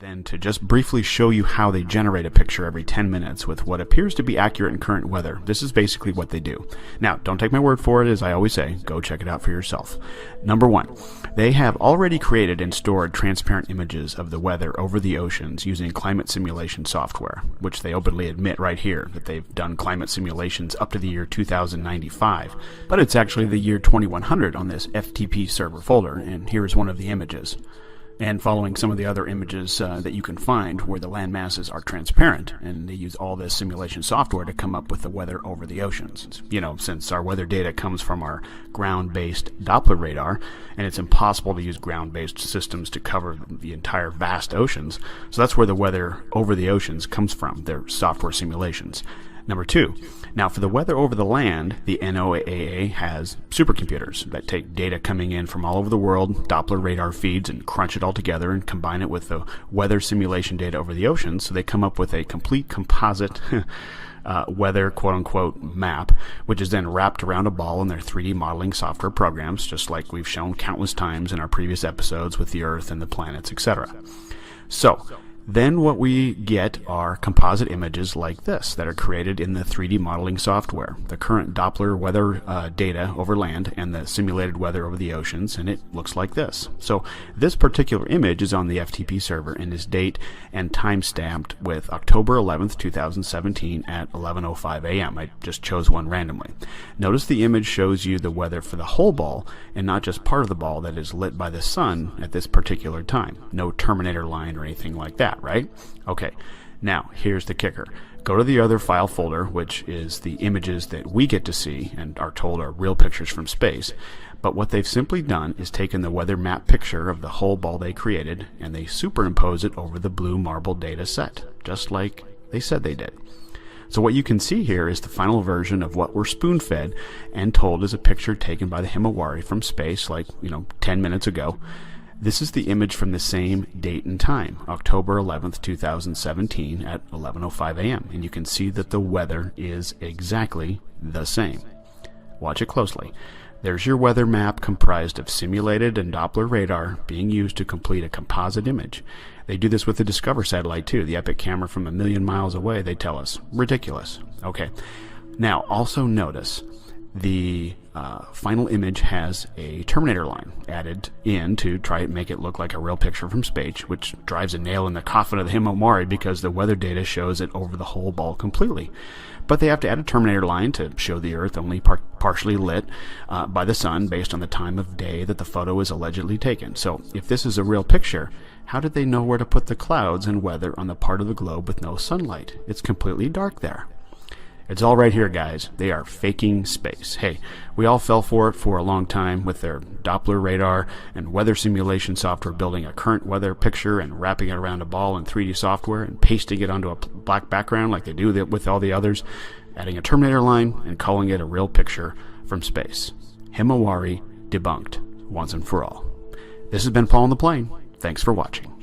Then to just briefly show you how they generate a picture every 10 minutes with what appears to be accurate in current weather. This is basically what they do. Now, don't take my word for it, as I always say, go check it out for yourself. Number one, they have already created and stored transparent images of the weather over the oceans using climate simulation software, which they openly admit right here that they've done climate simulations up to the year 2095. But it's actually the year 2100 on this FTP server folder, and here's one of the images. And following some of the other images that you can find where the land masses are transparent, and they use all this simulation software to come up with the weather over the oceans. You know, since our weather data comes from our ground-based Doppler radar, and it's impossible to use ground-based systems to cover the entire vast oceans, so that's where the weather over the oceans comes from, their software simulations. Number two, now for the weather over the land, the NOAA has supercomputers that take data coming in from all over the world, Doppler radar feeds, and crunch it all together and combine it with the weather simulation data over the oceans, so they come up with a complete composite weather quote-unquote map, which is then wrapped around a ball in their 3D modeling software programs, just like we've shown countless times in our previous episodes with the Earth and the planets, etc. So, then what we get are composite images like this that are created in the 3D modeling software, the current Doppler weather data over land and the simulated weather over the oceans, and it looks like this. So this particular image is on the FTP server and is date and time stamped with October 11th, 2017 at 11:05 a.m. I just chose one randomly. Notice the image shows you the weather for the whole ball and not just part of the ball that is lit by the sun at this particular time. No Terminator line or anything like that. Right? Okay, now here's the kicker. Go to the other file folder, which is the images that we get to see and are told are real pictures from space. But what they've simply done is taken the weather map picture of the whole ball they created and they superimpose it over the blue marble data set, just like they said they did. So what you can see here is the final version of what we're spoon-fed and told is a picture taken by the Himawari from space like, 10 minutes ago. This is the image from the same date and time, October 11th, 2017 at 11:05 a.m. And you can see that the weather is exactly the same. Watch it closely. There's your weather map comprised of simulated and Doppler radar being used to complete a composite image. They do this with the Discover satellite too, the epic camera from 1 million miles away, they tell us. Ridiculous. Okay. Now also notice the final image has a Terminator line added in to try and make it look like a real picture from space, which drives a nail in the coffin of the Himawari because the weather data shows it over the whole ball completely. But they have to add a Terminator line to show the Earth only partially lit by the sun based on the time of day that the photo is allegedly taken. So if this is a real picture, how did they know where to put the clouds and weather on the part of the globe with no sunlight? It's completely dark there. It's all right here, guys. They are faking space. Hey, we all fell for it for a long time with their Doppler radar and weather simulation software building a current weather picture and wrapping it around a ball in 3D software and pasting it onto a black background like they do with all the others, adding a Terminator line and calling it a real picture from space. Himawari debunked once and for all. This has been Paul on the Plane. Thanks for watching.